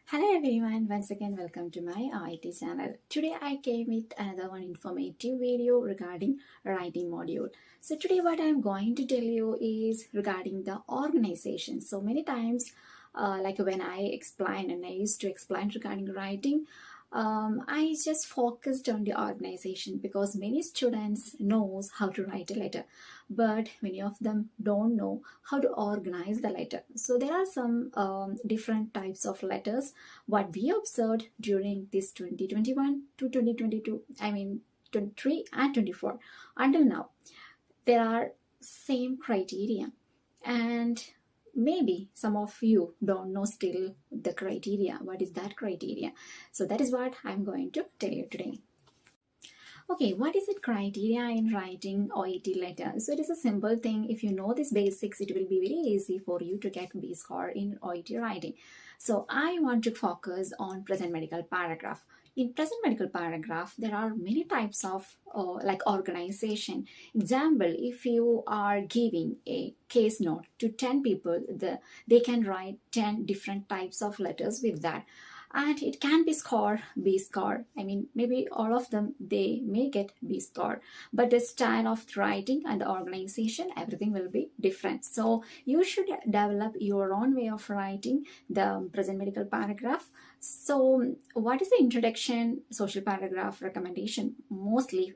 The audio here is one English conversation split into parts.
Hello everyone, once again welcome to my IT channel. Today I came with another one informative video regarding writing module. So today what I am going to tell you is regarding the organization. So many times like when I explain and I used to explain regarding writing, I just focused on the organization because many students knows how to write a letter, but many of them don't know how to organize the letter. So there are some different types of letters what we observed during this 2021 to 2022, I mean 23 and 24 until now. There are same criteria, and maybe some of you don't know still the criteria. What is that criteria? So that is what I'm going to tell you today. Okay, what is the criteria in writing OET letter? So it is a simple thing. If you know these basics, it will be very easy for you to get B score in OET writing. So I want to focus on present medical paragraph. In present medical paragraph, there are many types of like organization. Example, if you are giving a case note to 10 people, they can write 10 different types of letters with that, and it can be score B score. I mean, maybe all of them they may get B score, but the style of writing and the organization, everything will be different. So you should develop your own way of writing the present medical paragraph. So what is the introduction, social paragraph, recommendation? Mostly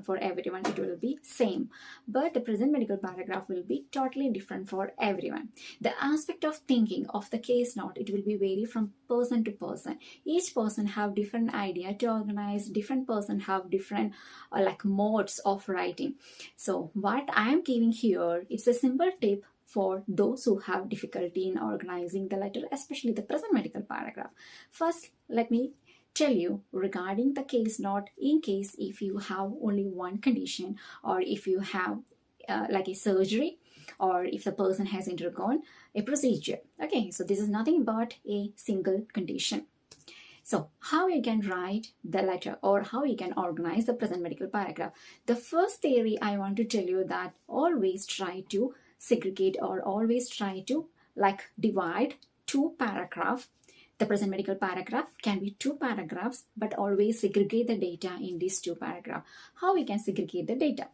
for everyone it will be same, but the present medical paragraph will be totally different for everyone. The aspect of thinking of the case note, it will be vary from person to person. Each person have different idea to organize, different person have different like modes of writing. So what I am giving here, it's a simple tip for those who have difficulty in organizing the letter, especially the present medical paragraph. First, let me tell you regarding the case note. In case if you have only one condition, or if you have like a surgery, or if the person has undergone a procedure. Okay, so this is nothing but a single condition. So how you can write the letter, or how you can organize the present medical paragraph? The first theory I want to tell you that always try to segregate, or always try to like divide two paragraphs. The present medical paragraph can be two paragraphs, but always segregate the data in these two paragraphs. How we can segregate the data?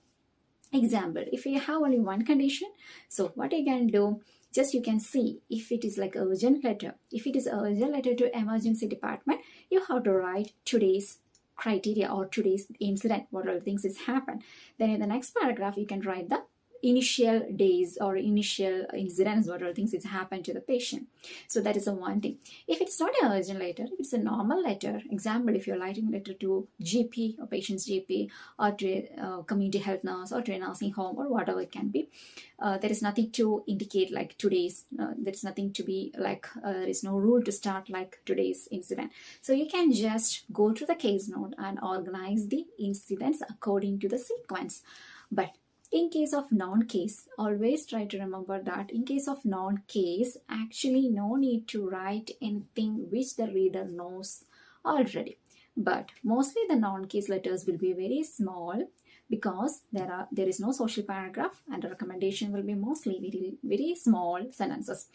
Example, if you have only one condition, so what you can do, just you can see if it is like urgent letter. If it is urgent letter to emergency department, you have to write today's criteria or today's incident, what all things has happened. Then in the next paragraph, you can write the initial days or initial incidents, what all things has happened to the patient. So that is the one thing. If it's not an urgent letter, it's a normal letter. Example, if you're writing letter to GP or patient's GP, or to a community health nurse, or to a nursing home, or whatever it can be, there is nothing to indicate like today's, there's nothing to be like, there is no rule to start like today's incident. So you can just go to the case note and organize the incidents according to the sequence. But in case of non-case, always try to remember that in case of non-case, actually no need to write anything which the reader knows already. But mostly the non-case letters will be very small, because there is no social paragraph, and the recommendation will be mostly very, very small sentences.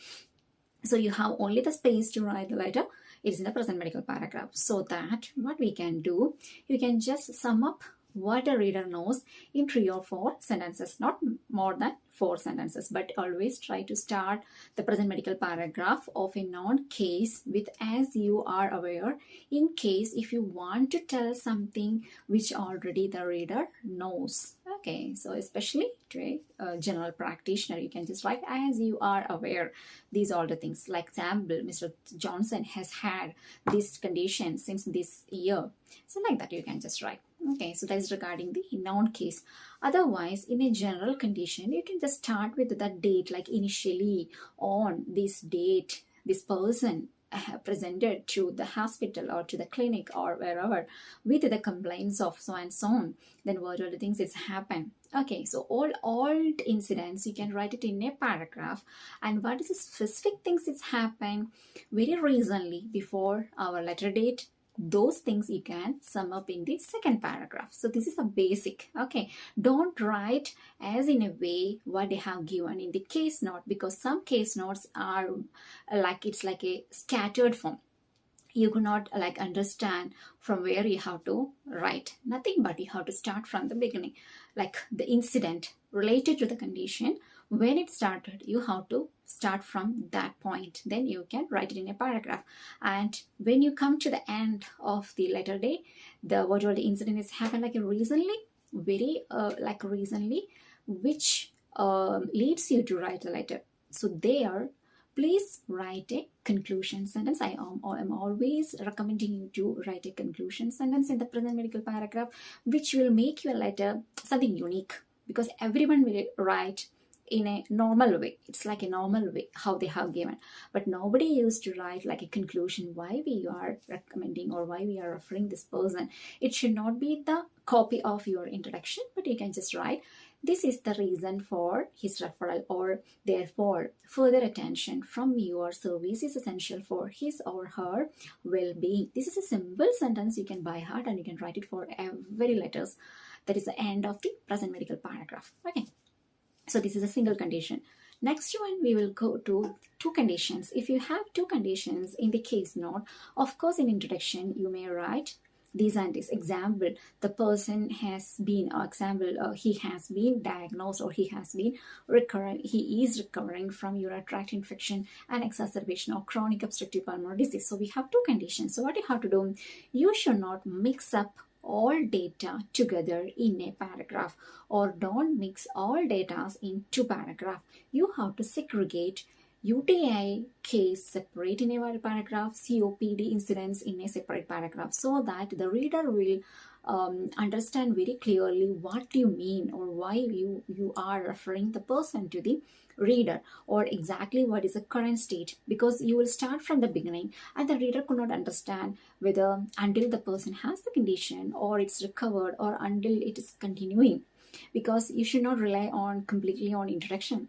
So you have only the space to write the letter. It is in the present medical paragraph. So that what we can do, you can just sum up what the reader knows in 3 or 4 sentences, not more than 4 sentences. But always try to start the present medical paragraph of a non-case with "as you are aware," in case if you want to tell something which already the reader knows. Okay, so especially to a general practitioner, you can just write "as you are aware." These are the things. Like example, Mr. Johnson has had this condition since this year. So like that you can just write. Okay, so that is regarding the noun case. Otherwise, in a general condition, you can just start with the date, like initially on this date, this person presented to the hospital or to the clinic or wherever with the complaints of so and so on. Then what are the things that's happened? Okay, so all incidents you can write it in a paragraph. And what is the specific things that's happened very recently before our letter date? Those things you can sum up in the second paragraph. So this is a basic. Okay, don't write as in a way what they have given in the case note, because some case notes are like, it's like a scattered form. you could not like understand from where you have to write nothing, but you have to start from the beginning, like the incident related to the condition, when it started you have to start from that point, then you can write it in a paragraph. And when you come to the end of the letter day, the whatever the incident is happened like recently, very like recently, which leads you to write a letter. So there, please write a conclusion sentence. I am always recommending you to write a conclusion sentence in the present medical paragraph, which will make your letter something unique, because everyone will write in a normal way. It's like a normal way how they have given, but nobody used to write like a conclusion why we are recommending or why we are referring this person. It should not be the copy of your introduction, but you can just write, this is the reason for his referral, or therefore further attention from your service is essential for his or her well-being. This is a simple sentence you can by heart and you can write it for every letters. That is the end of the present medical paragraph. Okay, so this is a single condition. Next one, we will go to two conditions. If you have two conditions in the case note, of course in introduction you may write these and this. Example, the person has been, he has been diagnosed, or he is recovering from urinary tract infection and exacerbation of chronic obstructive pulmonary disease. So we have two conditions. So what you have to do, you should not mix up all data together in a paragraph, or don't mix all data in two paragraphs. You have to segregate UTI case separate in a paragraph, COPD incidents in a separate paragraph, so that the reader will understand very clearly what you mean, or why you are referring the person to the reader, or exactly what is the current state, because you will start from the beginning and the reader could not understand whether until the person has the condition, or it's recovered, or until it is continuing, because you should not rely on completely on introduction.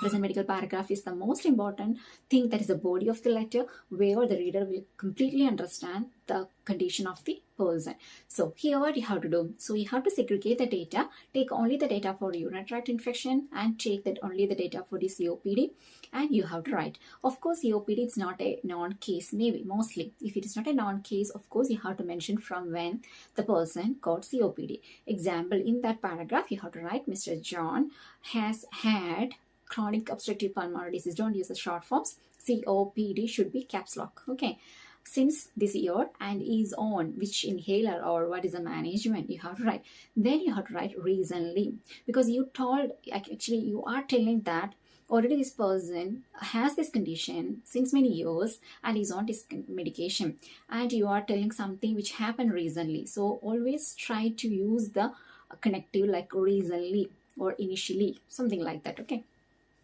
Present medical paragraph is the most important thing, that is the body of the letter, where the reader will completely understand the condition of the person. So here what you have to do, so you have to segregate the data, take only the data for urinary tract infection and take that only the data for the COPD, and you have to write. Of course COPD is not a non-case, maybe mostly if it is not a non-case, of course you have to mention from when the person got COPD. Example, in that paragraph you have to write, Mr. John has had chronic obstructive pulmonary disease. Don't use the short forms. COPD should be caps lock. Okay, since this year, and is on which inhaler, or what is the management, you have to write. Then you have to write recently, because you told, actually you are telling that already this person has this condition since many years and is on this medication, and you are telling something which happened recently. So always try to use the connective like recently or initially, something like that. Okay,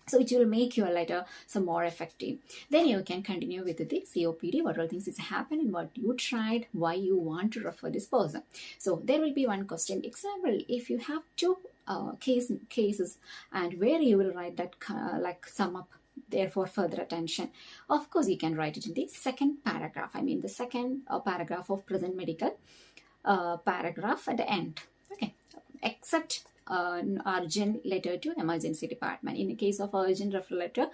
so it will make your letter some more effective. Then you can continue with the COPD, what all things has happened and what you tried, why you want to refer this person. So there will be one question. Example, if you have two cases, and where you will write that like sum up, therefore further attention, of course you can write it in the second paragraph. I mean the second paragraph of present medical paragraph at the end. Okay, except an urgent letter to emergency department. In the case of urgent referral letter,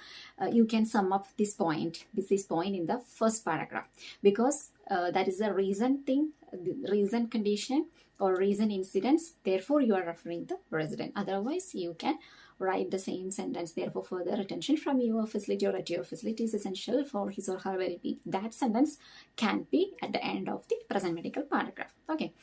you can sum up this point in the first paragraph, because that is a recent thing, the recent condition or recent incidents, therefore you are referring the resident. Otherwise you can write the same sentence, therefore further attention from your facility or at your facility is essential for his or her well-being. That sentence can be at the end of the present medical paragraph. Okay,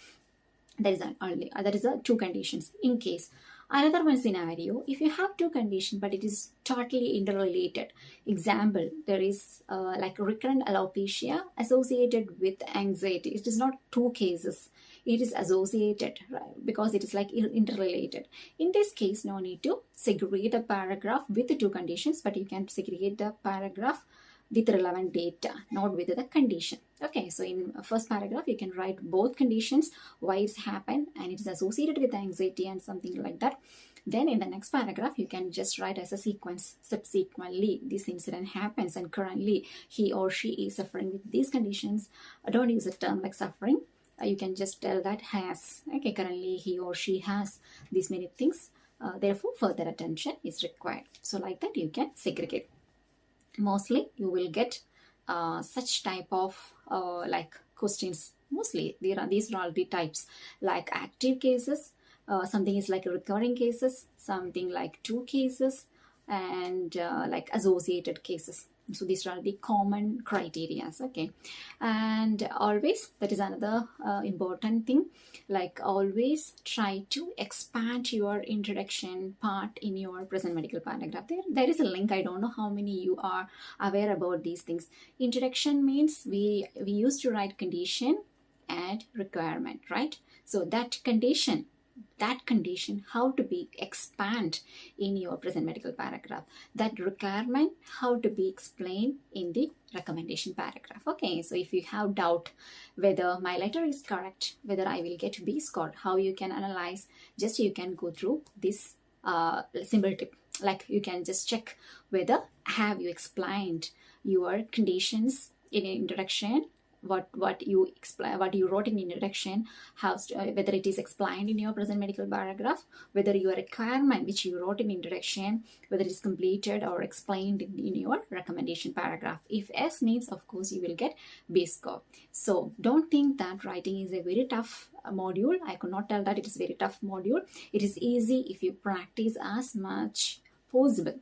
that is two conditions. In case another one scenario, if you have two conditions but it is totally interrelated. Example, there is like recurrent alopecia associated with anxiety. It is not two cases, it is associated, right? Because it is like interrelated. In this case, no need to segregate a paragraph with the two conditions, but you can segregate the paragraph with relevant data, not with the condition. Okay, so in first paragraph you can write both conditions, why it's happened, and it is associated with anxiety and something like that. Then in the next paragraph you can just write as a sequence, subsequently this incident happens and currently he or she is suffering with these conditions. Don't use a term like suffering, you can just tell that has. Okay, currently he or she has these many things, therefore further attention is required. So like that you can segregate. Mostly you will get such type of like questions. Mostly these are all the types, like active cases, something is like recurring cases, something like two cases, and like associated cases. So these are the common criteria. Okay, and always, that is another important thing, like always try to expand your introduction part in your present medical paragraph. There is a link. I don't know how many you are aware about these things. Introduction means we used to write condition and requirement, right? So that condition how to be expand in your present medical paragraph, that requirement how to be explained in the recommendation paragraph. Okay, so if you have doubt whether my letter is correct, whether I will get B score, how you can analyze, just you can go through this simple tip. Like you can just check whether have you explained your conditions in an introduction, what you explain, what you wrote in introduction, whether it is explained in your present medical paragraph, whether your requirement which you wrote in introduction, whether it is completed or explained in your recommendation paragraph. If yes means, of course you will get B score. So don't think that writing is a very tough module. I could not tell that it is very tough module. It is easy if you practice as much possible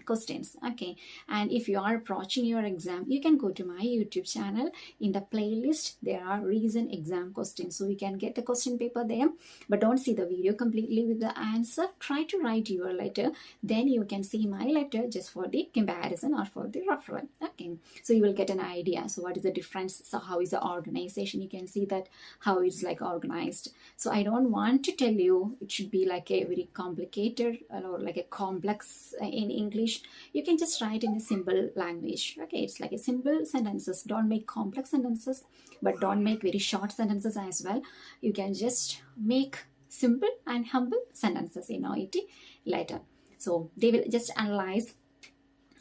questions. Okay, and if you are approaching your exam, you can go to my YouTube channel. In the playlist there are recent exam questions, so you can get the question paper there, but don't see the video completely with the answer. Try to write your letter, then you can see my letter just for the comparison or for the referral. Okay, so you will get an idea. So what is the difference? So how is the organization? You can see that how it's like organized. So I don't want to tell you it should be like a very complicated or like a complex in English. You can just write in a simple language. Okay, it's like a simple sentences. Don't make complex sentences, but don't make very short sentences as well. You can just make simple and humble sentences in Oet letter. So they will just analyze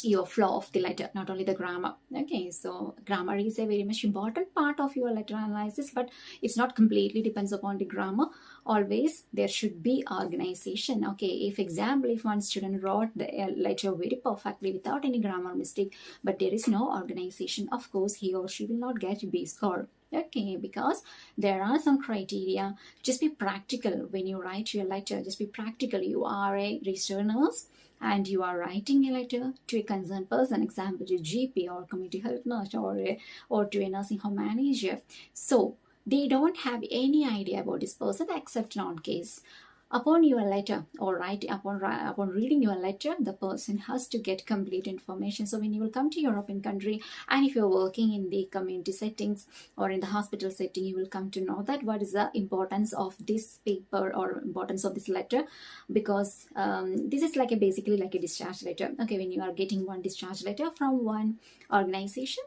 your flow of the letter, not only the grammar. Okay, so grammar is a very much important part of your letter analysis, but it's not completely depends upon the grammar. Always there should be organization. Okay, if example, if one student wrote the letter very perfectly without any grammar mistake, but there is no organization, of course he or she will not get B score. Okay, because there are some criteria. Just be practical when you write your letter. Just be practical. You are a registered nurse and you are writing a letter to a concerned person, example to GP or community health nurse or to a nursing home manager. So they don't have any idea about this person except on case. Upon your letter or upon reading your letter, the person has to get complete information. So when you will come to European country, and if you're working in the community settings or in the hospital setting, you will come to know that what is the importance of this paper or importance of this letter, because this is like basically like a discharge letter. Okay, when you are getting one discharge letter from one organization,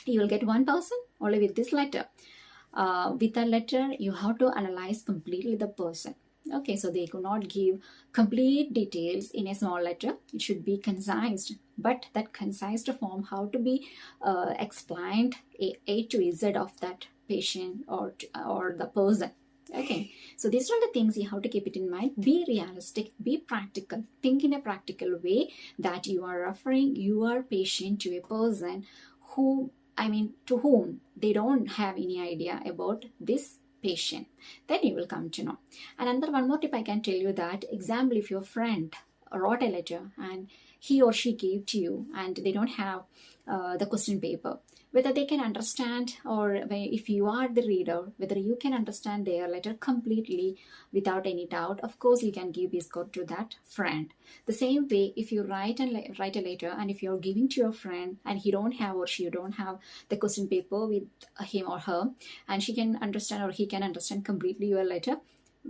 you will get one person only with this letter. With a letter, you have to analyze completely the person. Okay, so they could not give complete details in a small letter. It should be concised, but that concised form how to be explained A to Z of that patient or the person. Okay, so these are the things you have to keep it in mind. Be realistic, be practical, think in a practical way that you are referring your patient to a person who, to whom they don't have any idea about this patient. Then you will come to know. And another one more tip I can tell you, that example, if your friend wrote a letter and he or she gave to you and they don't have the question paper, whether they can understand, or if you are the reader, whether you can understand their letter completely without any doubt, of course you can give B score to that friend. The same way, if you write a letter and if you're giving to your friend and he don't have or she don't have the question paper with him or her, and she can understand or he can understand completely your letter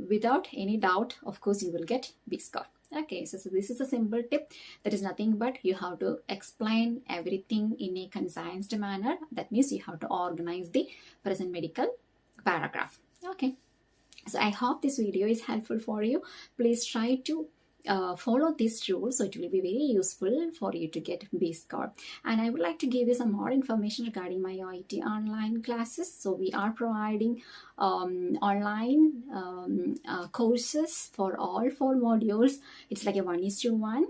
without any doubt, of course you will get B score. Okay, so this is a simple tip. That is nothing but you have to explain everything in a concise manner. That means you have to organize the present medical paragraph. Okay, so I hope this video is helpful for you. Please try to follow this rule, so it will be very useful for you to get B score. And I would like to give you some more information regarding my Oet online classes. So we are providing online courses for all 4 modules. It's like a 1:1,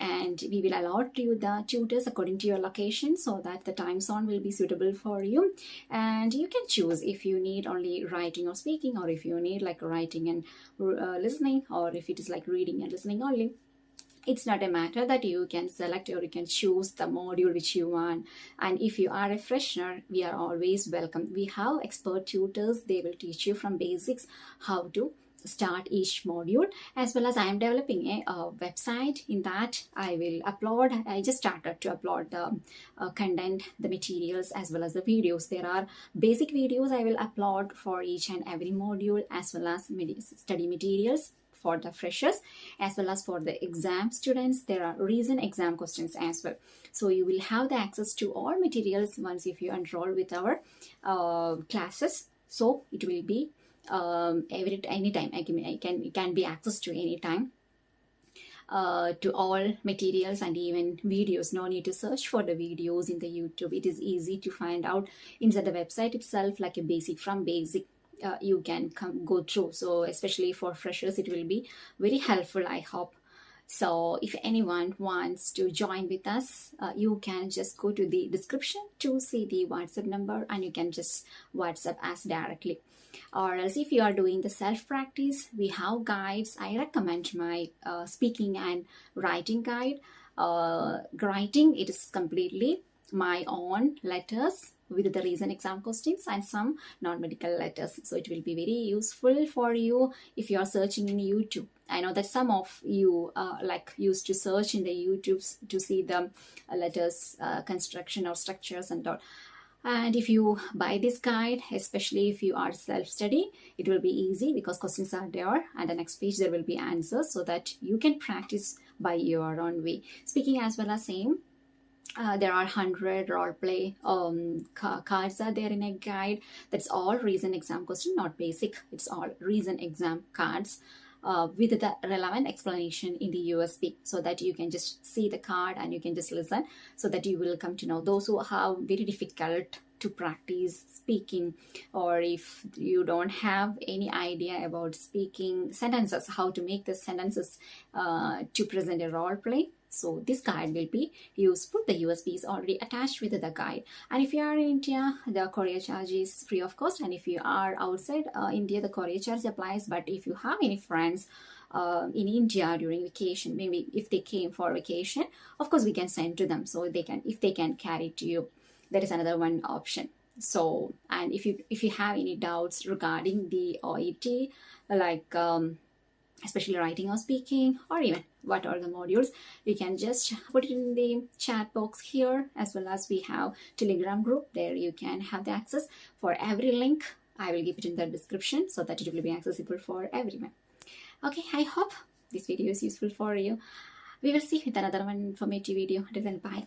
and we will allot you the tutors according to your location so that the time zone will be suitable for you. And you can choose if you need only writing or speaking, or if you need like writing and listening, or if it is like reading and listening only. It's not a matter that you can select or you can choose the module which you want. And if you are a fresher, we are always welcome. We have expert tutors. They will teach you from basics how to start each module, as well as I am developing a website. In that I just started to upload the content, the materials, as well as the videos. There are basic videos I will upload for each and every module, as well as study materials for the freshers, as well as for the exam students. There are recent exam questions as well. So you will have the access to all materials once if you enroll with our classes. So it will be anytime. It can be accessed to any time. To all materials and even videos. No need to search for the videos in the YouTube. It is easy to find out inside the website itself, like a basic from basic. You can go through. So especially for freshers, it will be very helpful, I hope. So if anyone wants to join with us, you can just go to the description to see the WhatsApp number, and you can just WhatsApp us directly. Or else if you are doing the self-practice, we have guides. I recommend my speaking and writing guide. Writing, it is completely my own letters with the recent exam questions and some non-medical letters. So it will be very useful for you if you are searching in YouTube. I know that some of you like used to search in the YouTube to see the letters construction or structures and all. And if you buy this guide, especially if you are self-study, it will be easy because questions are there, and the next page there will be answers, so that you can practice by your own way. Speaking as well as same. There are 100 role play cards are there in a guide. That's all recent exam question, not basic. It's all recent exam cards with the relevant explanation in the USB, so that you can just see the card and you can just listen, so that you will come to know. Those who have very difficult to practice speaking, or if you don't have any idea about speaking sentences, how to make the sentences to present a role play, so this guide will be useful. The USB is already attached with the guide. And if you are in India, the courier charge is free of cost. And if you are outside India, the courier charge applies. But if you have any friends in India during vacation, maybe if they came for vacation, of course we can send to them, so they can, if they can carry to you. That is another one option. So, and if you have any doubts regarding the OET, like especially writing or speaking, or even what are the modules, you can just put it in the chat box here, as well as we have Telegram group. There you can have the access for every link. I will give it in the description so that it will be accessible for everyone. Okay, I hope this video is useful for you. We will see with another one informative video. Until then, bye.